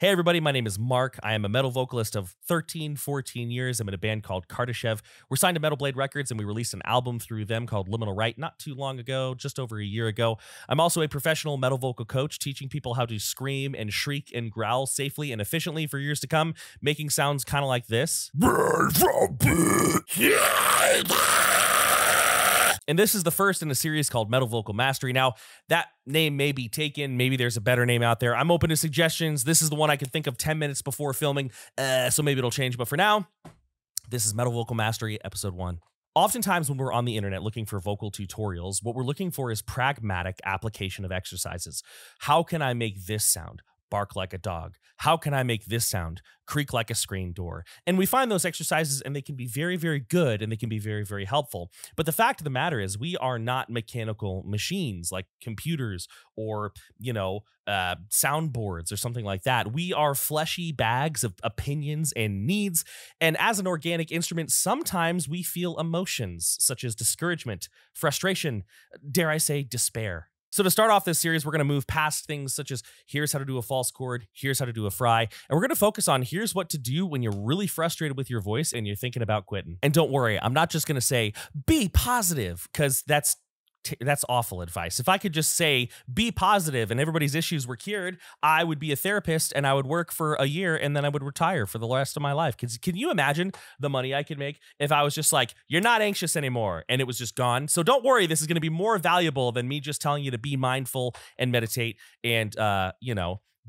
Hey everybody, my name is Mark. I am a metal vocalist of 13, 14 years. I'm in a band called Kardashev. We're signed to Metal Blade Records and we released an album through them called Liminal Right not too long ago, just over a year ago. I'm also a professional metal vocal coach, teaching people how to scream and shriek and growl safely and efficiently for years to come, making sounds kind of like this. And this is the first in a series called Metal Vocal Mastery. Now, that name may be taken. Maybe there's a better name out there. I'm open to suggestions. This is the one I could think of 10 minutes before filming, so maybe it'll change. But for now, this is Metal Vocal Mastery, Episode 1. Oftentimes when we're on the internet looking for vocal tutorials, what we're looking for is pragmatic application of exercises. How can I make this sound? Bark like a dog. How can I make this sound? Creak like a screen door. And we find those exercises and they can be very, very good and they can be very, very helpful. But the fact of the matter is we are not mechanical machines like computers or, soundboards or something like that. We are fleshy bags of opinions and needs. And as an organic instrument, sometimes we feel emotions such as discouragement, frustration, dare I say, despair. So to start off this series, we're going to move past things such as here's how to do a false chord, here's how to do a fry, and we're going to focus on here's what to do when you're really frustrated with your voice and you're thinking about quitting. And don't worry, I'm not just going to say be positive because that's awful advice. If I could just say be positive and everybody's issues were cured, I would be a therapist and I would work for a year and then I would retire for the rest of my life. Can you imagine the money I could make if I was just like, you're not anxious anymore and it was just gone? So don't worry, this is going to be more valuable than me just telling you to be mindful and meditate and,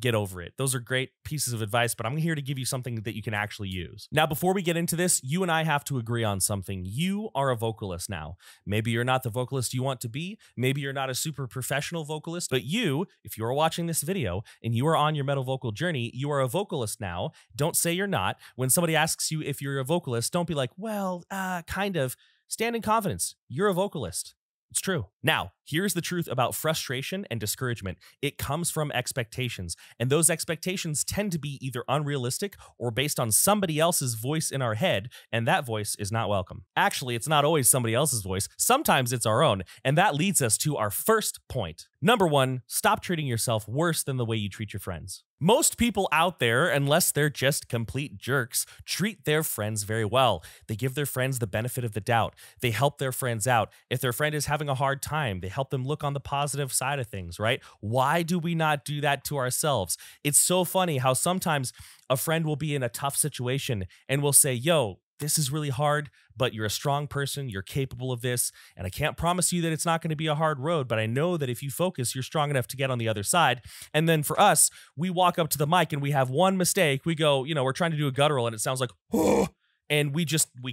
get over it. Those are great pieces of advice, but I'm here to give you something that you can actually use. Now, before we get into this, you and I have to agree on something. You are a vocalist now. Maybe you're not the vocalist you want to be. Maybe you're not a super professional vocalist, but you, if you're watching this video and you are on your metal vocal journey, you are a vocalist now. Don't say you're not. When somebody asks you if you're a vocalist, don't be like, well, kind of. Stand in confidence. You're a vocalist. It's true. Now, here's the truth about frustration and discouragement. It comes from expectations, and those expectations tend to be either unrealistic or based on somebody else's voice in our head, and that voice is not welcome. Actually, it's not always somebody else's voice. Sometimes it's our own, and that leads us to our first point. Number one, stop treating yourself worse than the way you treat your friends. Most people out there, unless they're just complete jerks, treat their friends very well. They give their friends the benefit of the doubt. They help their friends out. If their friend is having a hard time, they help them look on the positive side of things, right? Why do we not do that to ourselves? It's so funny how sometimes a friend will be in a tough situation and will say, yo, this is really hard, but you're a strong person, you're capable of this, and I can't promise you that it's not going to be a hard road, but I know that if you focus, you're strong enough to get on the other side. And then for us, we walk up to the mic and we have one mistake. We go, we're trying to do a guttural and it sounds like, oh, and we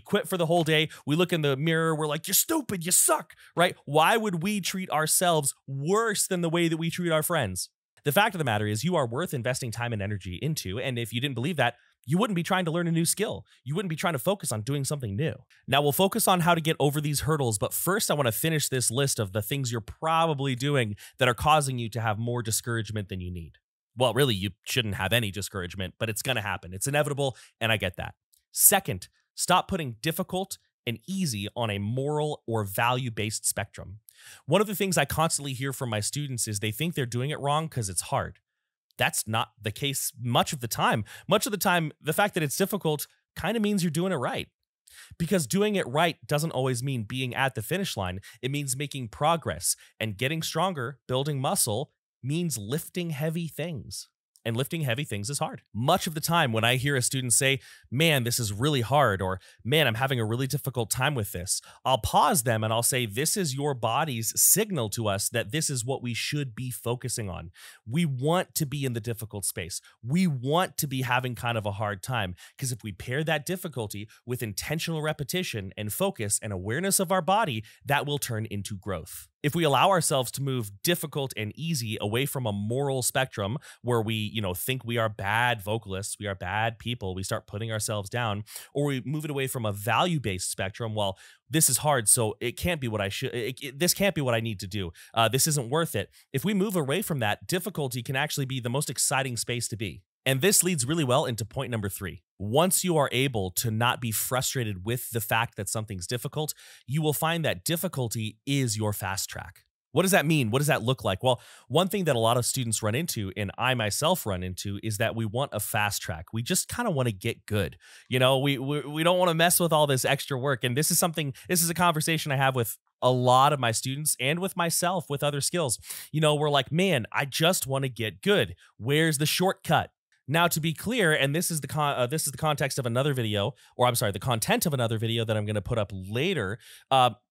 quit for the whole day. We look in the mirror, we're like, you're stupid, you suck, right? Why would we treat ourselves worse than the way that we treat our friends? The fact of the matter is you are worth investing time and energy into, and if you didn't believe that, you wouldn't be trying to learn a new skill. You wouldn't be trying to focus on doing something new. Now we'll focus on how to get over these hurdles, but first I want to finish this list of the things you're probably doing that are causing you to have more discouragement than you need. Well, really, you shouldn't have any discouragement, but it's going to happen. It's inevitable, and I get that. Second, stop putting difficult and easy on a moral or value-based spectrum. One of the things I constantly hear from my students is they think they're doing it wrong because it's hard. That's not the case much of the time. Much of the time, the fact that it's difficult kind of means you're doing it right. Because doing it right doesn't always mean being at the finish line. It means making progress, and getting stronger, building muscle, means lifting heavy things. And lifting heavy things is hard. Much of the time when I hear a student say, man, this is really hard, or man, I'm having a really difficult time with this, I'll pause them and I'll say, this is your body's signal to us that this is what we should be focusing on. We want to be in the difficult space. We want to be having kind of a hard time, because if we pair that difficulty with intentional repetition and focus and awareness of our body, that will turn into growth. If we allow ourselves to move difficult and easy away from a moral spectrum where we, think we are bad vocalists, we are bad people, we start putting ourselves down, or we move it away from a value-based spectrum, well, this is hard, so it can't be what I should, this can't be what I need to do. This isn't worth it. If we move away from that, difficulty can actually be the most exciting space to be. And this leads really well into point number 3. Once you are able to not be frustrated with the fact that something's difficult, you will find that difficulty is your fast track. What does that mean? What does that look like? Well, one thing that a lot of students run into, and I myself run into, is that we want a fast track. We just kind of want to get good. You know, we don't want to mess with all this extra work. And this is something, this is a conversation I have with a lot of my students and with myself with other skills. You know, we're like, man, I just want to get good. Where's the shortcut? Now, to be clear, and this is the context of another video, or I'm sorry, the content of another video that I'm going to put up later.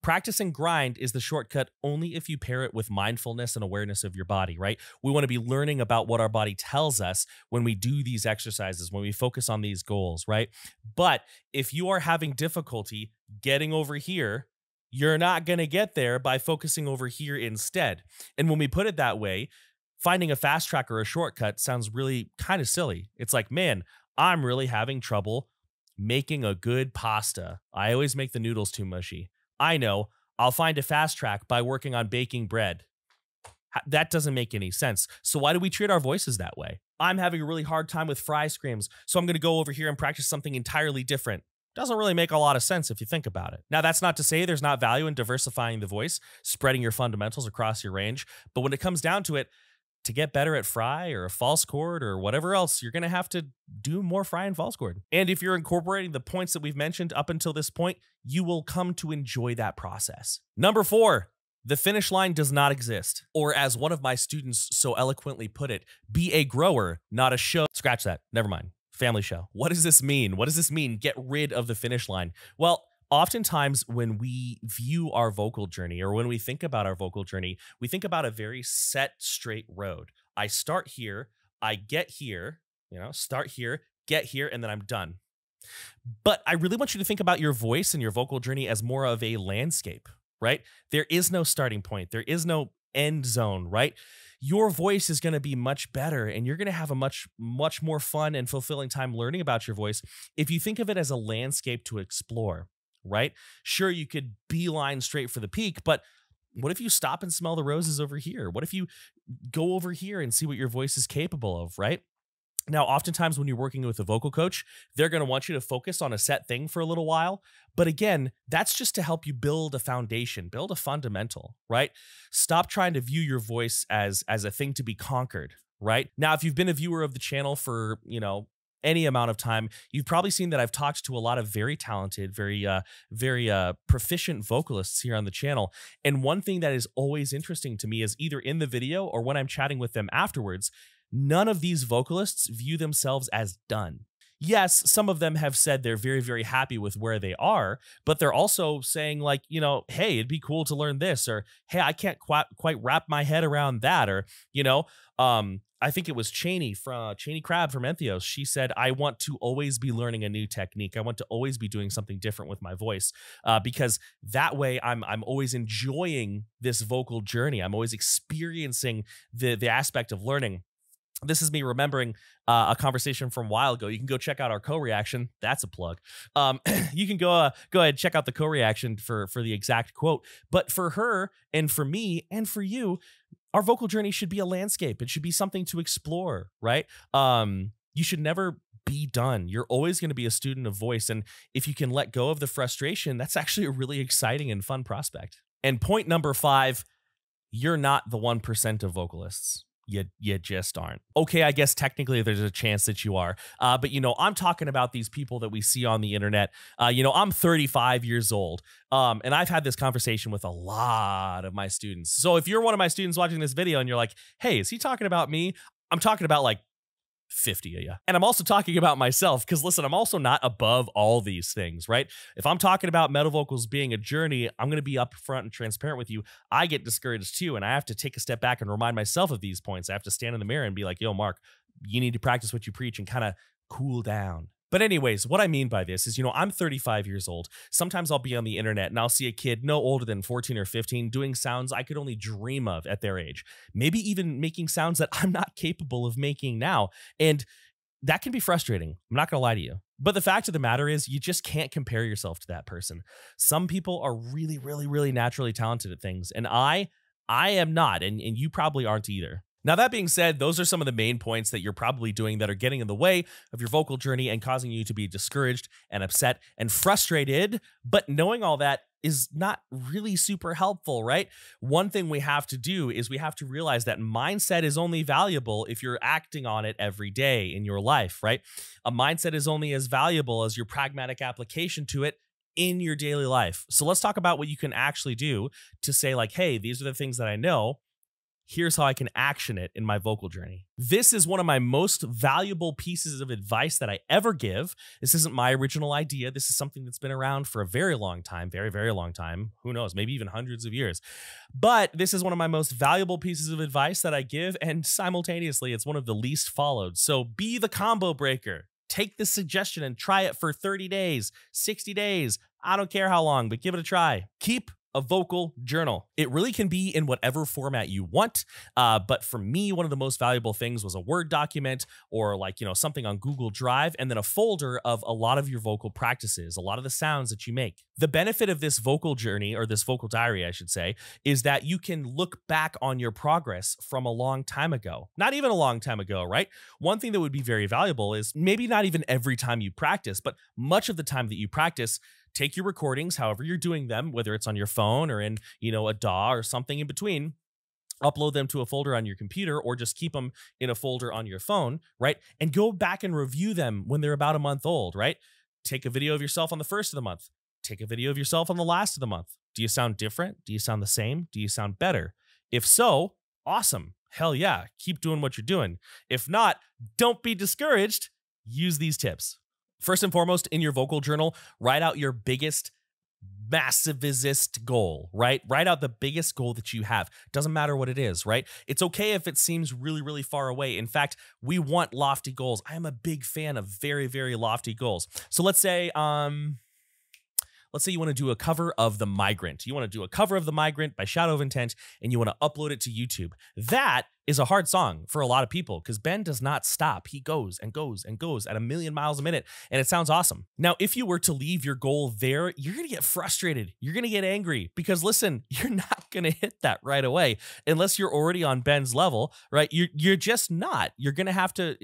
Practice and grind is the shortcut only if you pair it with mindfulness and awareness of your body, right? We want to be learning about what our body tells us when we do these exercises, when we focus on these goals, right? But if you are having difficulty getting over here, you're not going to get there by focusing over here instead. And when we put it that way, finding a fast track or a shortcut sounds really kind of silly. It's like, man, I'm really having trouble making a good pasta. I always make the noodles too mushy. I know, I'll find a fast track by working on baking bread. That doesn't make any sense. So why do we treat our voices that way? I'm having a really hard time with fry screams, so I'm going to go over here and practice something entirely different. Doesn't really make a lot of sense if you think about it. Now, that's not to say there's not value in diversifying the voice, spreading your fundamentals across your range, but when it comes down to it, to get better at fry or a false chord or whatever else, you're going to have to do more fry and false chord. And if you're incorporating the points that we've mentioned up until this point, you will come to enjoy that process. Number 4, the finish line does not exist. Or as one of my students so eloquently put it, be a grower, not a show. Scratch that. Never mind. Family show. What does this mean? What does this mean? Get rid of the finish line. Well, oftentimes when we view our vocal journey or when we think about our vocal journey, we think about a very set, straight road. I start here, I get here, start here, get here, and then I'm done. But I really want you to think about your voice and your vocal journey as more of a landscape, right? There is no starting point. There is no end zone, right? Your voice is going to be much better and you're going to have a much more fun and fulfilling time learning about your voice if you think of it as a landscape to explore. Right? Sure, you could beeline straight for the peak, but what if you stop and smell the roses over here? What if you go over here and see what your voice is capable of, right? Now, oftentimes when you're working with a vocal coach, they're going to want you to focus on a set thing for a little while. But again, that's just to help you build a foundation, build a fundamental, right? Stop trying to view your voice as a thing to be conquered, right? Now, if you've been a viewer of the channel for, any amount of time, you've probably seen that I've talked to a lot of very talented, very proficient vocalists here on the channel. And one thing that is always interesting to me is either in the video or when I'm chatting with them afterwards, none of these vocalists view themselves as done. Yes, some of them have said they're very, very happy with where they are, but they're also saying like, hey, it'd be cool to learn this, or hey, I can't quite wrap my head around that, or, I think it was Cheney Crab from Entheos. She said, I want to always be learning a new technique. I want to always be doing something different with my voice because that way I'm always enjoying this vocal journey. I'm always experiencing the aspect of learning. This is me remembering a conversation from a while ago. You can go check out our co-reaction. That's a plug. You can go ahead and check out the co-reaction for the exact quote. But for her and for me and for you, our vocal journey should be a landscape. It should be something to explore, right? You should never be done. You're always going to be a student of voice. And if you can let go of the frustration, that's actually a really exciting and fun prospect. And point number 5, you're not the 1% of vocalists. You just aren't. Okay, I guess technically there's a chance that you are. But, I'm talking about these people that we see on the internet. I'm 35 years old. And I've had this conversation with a lot of my students. So if you're one of my students watching this video and you're like, hey, is he talking about me? I'm talking about like 50 of you. And I'm also talking about myself because listen, I'm also not above all these things, right? If I'm talking about metal vocals being a journey, I'm going to be upfront and transparent with you. I get discouraged too. And I have to take a step back and remind myself of these points. I have to stand in the mirror and be like, yo, Mark, you need to practice what you preach and kind of cool down. But anyways, what I mean by this is, I'm 35 years old. Sometimes I'll be on the internet and I'll see a kid no older than 14 or 15 doing sounds I could only dream of at their age. Maybe even making sounds that I'm not capable of making now. And that can be frustrating. I'm not going to lie to you. But the fact of the matter is you just can't compare yourself to that person. Some people are really, really, really naturally talented at things. And I am not, and you probably aren't either. Now, that being said, those are some of the main points that you're probably doing that are getting in the way of your vocal journey and causing you to be discouraged and upset and frustrated. But knowing all that is not really super helpful, right? One thing we have to do is we have to realize that mindset is only valuable if you're acting on it every day in your life, right? A mindset is only as valuable as your pragmatic application to it in your daily life. So let's talk about what you can actually do to say like, hey, these are the things that I know. Here's how I can action it in my vocal journey. This is one of my most valuable pieces of advice that I ever give. This isn't my original idea. This is something that's been around for a very long time, very, very long time. Who knows, maybe even hundreds of years. But this is one of my most valuable pieces of advice that I give, and simultaneously, it's one of the least followed. So be the combo breaker. Take this suggestion and try it for 30 days, 60 days. I don't care how long, but give it a try. Keep a vocal journal. It really can be in whatever format you want. But for me, one of the most valuable things was a Word document or like, something on Google Drive, and then a folder of a lot of your vocal practices, a lot of the sounds that you make. The benefit of this vocal journey, or this vocal diary, I should say, is that you can look back on your progress from a long time ago. Not even a long time ago, right? One thing that would be very valuable is maybe not even every time you practice, but much of the time that you practice, take your recordings, however you're doing them, whether it's on your phone or in, a DAW or something in between, upload them to a folder on your computer or just keep them in a folder on your phone, right? And go back and review them when they're about a month old, right? Take a video of yourself on the first of the month. Take a video of yourself on the last of the month. Do you sound different? Do you sound the same? Do you sound better? If so, awesome. Hell yeah. Keep doing what you're doing. If not, don't be discouraged. Use these tips. First and foremost, in your vocal journal, write out your biggest, massivest goal, right? Write out the biggest goal that you have. Doesn't matter what it is, right? It's okay if it seems really, really far away. In fact, we want lofty goals. I am a big fan of very, very lofty goals. So let's say you want to do a cover of The Migrant. You want to do a cover of The Migrant by Shadow of Intent, and you want to upload it to YouTube. That is a hard song for a lot of people because Ben does not stop. He goes and goes and goes at 1,000,000 miles a minute, and it sounds awesome. Now, if you were to leave your goal there, you're going to get frustrated. You're going to get angry because, listen, you're not going to hit that right away unless you're already on Ben's level, right? You're just not. You're going to have to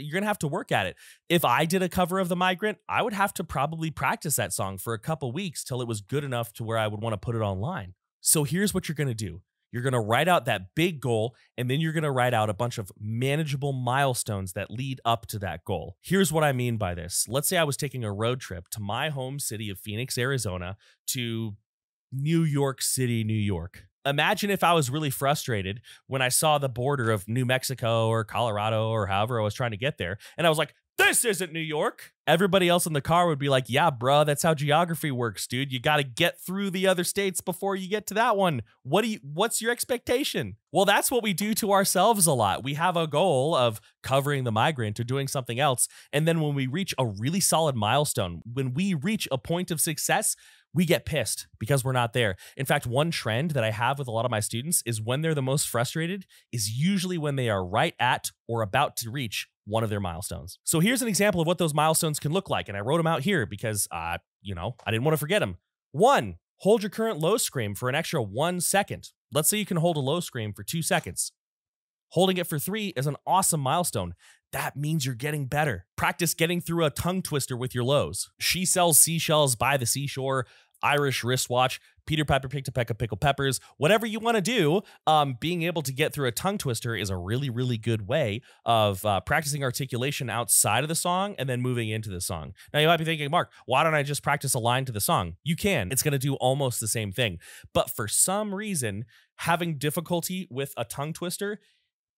work at it. If I did a cover of The Migrant, I would have to probably practice that song for a couple weeks till it was good enough to where I would want to put it online. So here's what you're going to do. You're going to write out that big goal, and then you're going to write out a bunch of manageable milestones that lead up to that goal. Here's what I mean by this. Let's say I was taking a road trip to my home city of Phoenix, Arizona, to New York City, New York. Imagine if I was really frustrated when I saw the border of New Mexico or Colorado or however I was trying to get there, and I was like, this isn't New York. Everybody else in the car would be like, yeah, bruh, that's how geography works, dude. You got to get through the other states before you get to that one. What's your expectation? Well, that's what we do to ourselves a lot. We have a goal of covering The Migrant or doing something else. And then when we reach a really solid milestone, when we reach a point of success, we get pissed because we're not there. In fact, one trend that I have with a lot of my students is when they're the most frustrated is usually when they are right at or about to reach one of their milestones. So here's an example of what those milestones can look like. And I wrote them out here because, I didn't want to forget them. 1, hold your current low scream for an extra 1 second. Let's say you can hold a low scream for 2 seconds. Holding it for 3 is an awesome milestone. That means you're getting better. Practice getting through a tongue twister with your lows. She sells seashells by the seashore, Irish wristwatch, Peter Piper picked a peck of pickled peppers, whatever you want to do, being able to get through a tongue twister is a really, really good way of practicing articulation outside of the song and then moving into the song. Now, you might be thinking, Mark, why don't I just practice a line to the song? You can. It's going to do almost the same thing. But for some reason, having difficulty with a tongue twister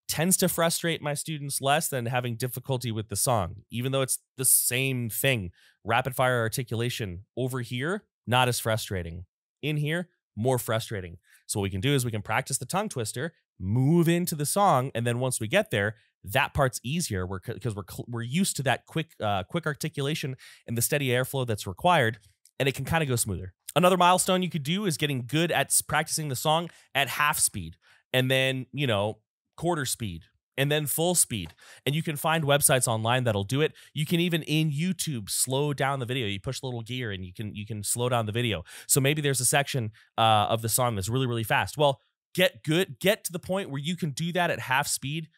tends to frustrate my students less than having difficulty with the song, even though it's the same thing. Rapid fire articulation over here, not as frustrating. In here, more frustrating. So what we can do is we can practice the tongue twister, move into the song, and then once we get there, that part's easier because we're used to that quick articulation and the steady airflow that's required, and it can kind of go smoother. Another milestone you could do is getting good at practicing the song at half speed, and then, quarter speed, and then full speed. And you can find websites online that'll do it. You can even in YouTube slow down the video. You push the little gear and you can slow down the video. So maybe there's a section of the song that's really, really fast. Well, get to the point where you can do that at half speed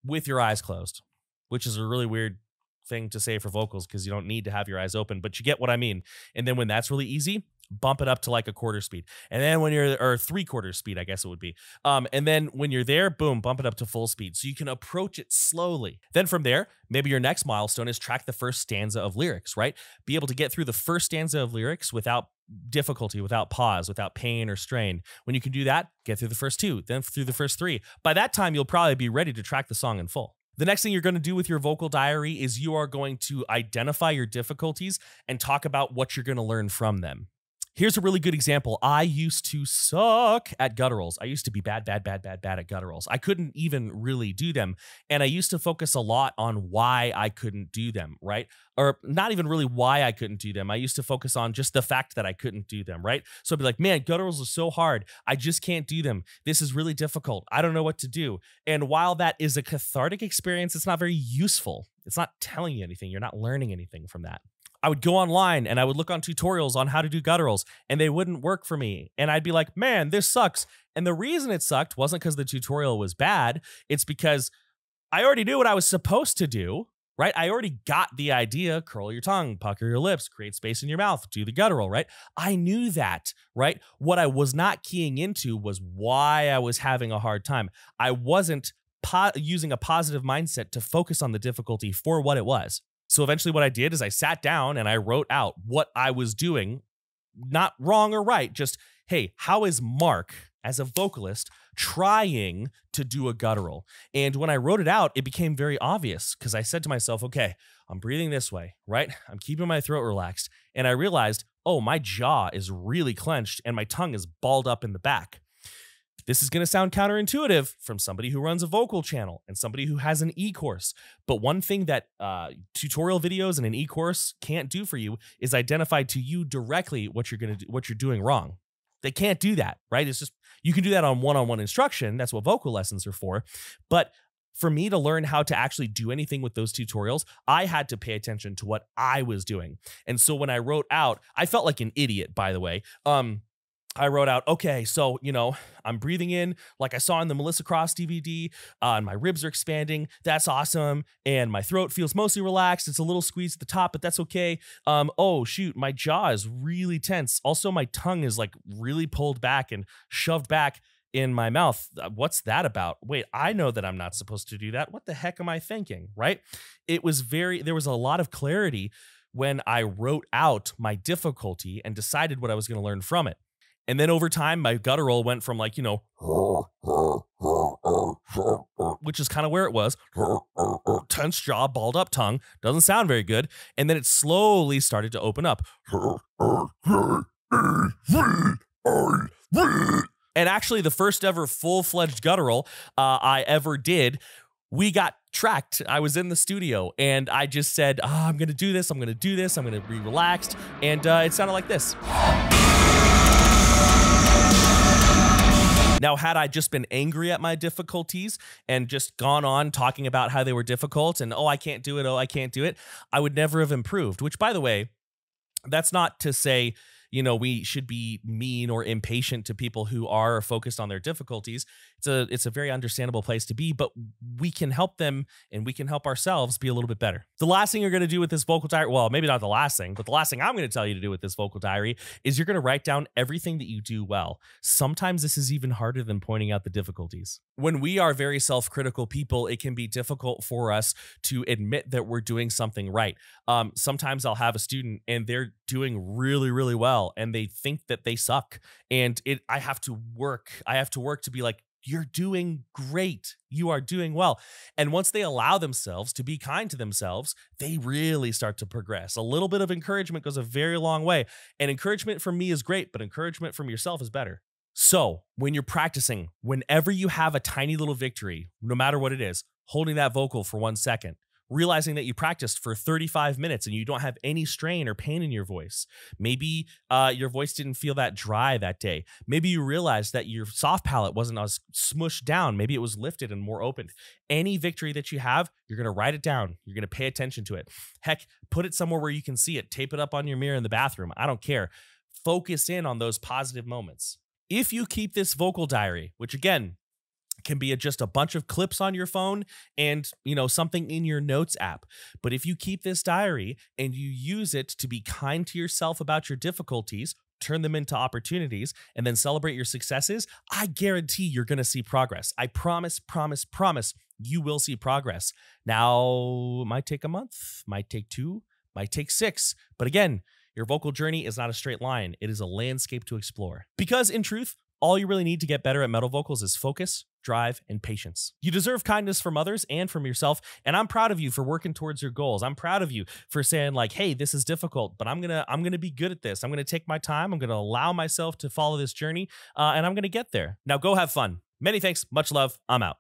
with your eyes closed, which is a really weird thing to say for vocals because you don't need to have your eyes open, but you get what I mean. And then when that's really easy, bump it up to like a quarter speed. And then when you're, or 3/4 speed, I guess it would be. And then when you're there, boom, bump it up to full speed. So you can approach it slowly. Then from there, maybe your next milestone is track the first stanza of lyrics, right? Be able to get through the first stanza of lyrics without difficulty, without pause, without pain or strain. When you can do that, get through the first 2, then through the first 3. By that time, you'll probably be ready to track the song in full. The next thing you're going to do with your vocal diary is you are going to identify your difficulties and talk about what you're going to learn from them. Here's a really good example. I used to suck at gutturals. I used to be bad at gutturals. I couldn't even really do them. And I used to focus a lot on why I couldn't do them, right? Or not even really why I couldn't do them. I used to focus on just the fact that I couldn't do them, right? So I'd be like, man, gutturals are so hard. I just can't do them. This is really difficult. I don't know what to do. And while that is a cathartic experience, it's not very useful. It's not telling you anything. You're not learning anything from that. I would go online and I would look on tutorials on how to do gutturals and they wouldn't work for me. And I'd be like, man, this sucks. And the reason it sucked wasn't because the tutorial was bad. It's because I already knew what I was supposed to do, right? I already got the idea, curl your tongue, pucker your lips, create space in your mouth, do the guttural, right? I knew that, right? What I was not keying into was why I was having a hard time. I wasn't using a positive mindset to focus on the difficulty for what it was. So eventually what I did is I sat down and I wrote out what I was doing, not wrong or right, just, hey, how is Mark as a vocalist trying to do a guttural? And when I wrote it out, it became very obvious because I said to myself, okay, I'm breathing this way, right? I'm keeping my throat relaxed. And I realized, oh, my jaw is really clenched and my tongue is balled up in the back. This is going to sound counterintuitive from somebody who runs a vocal channel and somebody who has an e-course. But one thing that tutorial videos and an e-course can't do for you is identify to you directly what you're going to do, what you're doing wrong. They can't do that, right? It's just, you can do that on one-on-one instruction. That's what vocal lessons are for. But for me to learn how to actually do anything with those tutorials, I had to pay attention to what I was doing. And so when I wrote out, I felt like an idiot, by the way. I wrote out, okay, so, you know, I'm breathing in like I saw in the Melissa Cross DVD, and my ribs are expanding. That's awesome. And my throat feels mostly relaxed. It's a little squeezed at the top, but that's okay. Oh, shoot, my jaw is really tense. Also, my tongue is like really pulled back and shoved back in my mouth. What's that about? Wait, I know that I'm not supposed to do that. What the heck am I thinking, right? There was a lot of clarity when I wrote out my difficulty and decided what I was going to learn from it. And then over time, my guttural went from like, you know, which is kind of where it was, tense jaw, balled up tongue, doesn't sound very good. And then it slowly started to open up. And actually the first ever full-fledged guttural I ever did, we got tracked. I was in the studio and I just said, I'm going to do this. I'm going to do this. I'm going to be relaxed. And it sounded like this. Now, had I just been angry at my difficulties and just gone on talking about how they were difficult and, oh, I can't do it, oh, I can't do it, I would never have improved, which, by the way, that's not to say, you know, we should be mean or impatient to people who are focused on their difficulties. It's a very understandable place to be, but we can help them and we can help ourselves be a little bit better. The last thing you're going to do with this vocal diary, well, maybe not the last thing, but the last thing I'm going to tell you to do with this vocal diary is you're going to write down everything that you do well. Sometimes this is even harder than pointing out the difficulties. When we are very self-critical people, it can be difficult for us to admit that we're doing something right. Sometimes I'll have a student and they're doing really, really well and they think that they suck. And I have to work to be like, you're doing great. You are doing well. And once they allow themselves to be kind to themselves, they really start to progress. A little bit of encouragement goes a very long way. And encouragement from me is great, but encouragement from yourself is better. So when you're practicing, whenever you have a tiny little victory, no matter what it is, holding that vocal for 1 second, realizing that you practiced for 35 minutes and you don't have any strain or pain in your voice. Maybe your voice didn't feel that dry that day. Maybe you realized that your soft palate wasn't as smushed down. Maybe it was lifted and more open. Any victory that you have, you're going to write it down. You're going to pay attention to it. Heck, put it somewhere where you can see it. Tape it up on your mirror in the bathroom. I don't care. Focus in on those positive moments. If you keep this vocal diary, which again, can be just a bunch of clips on your phone and, something in your notes app. But if you keep this diary and you use it to be kind to yourself about your difficulties, turn them into opportunities, and then celebrate your successes, I guarantee you're going to see progress. I promise, you will see progress. Now, it might take a month, might take 2, might take 6. But again, your vocal journey is not a straight line. It is a landscape to explore. Because in truth, all you really need to get better at metal vocals is focus, drive, and patience. You deserve kindness from others and from yourself, and I'm proud of you for working towards your goals. I'm proud of you for saying like, hey, this is difficult, but I'm gonna be good at this. I'm gonna take my time. I'm gonna allow myself to follow this journey, and I'm gonna get there. Now go have fun. Many thanks, much love. I'm out.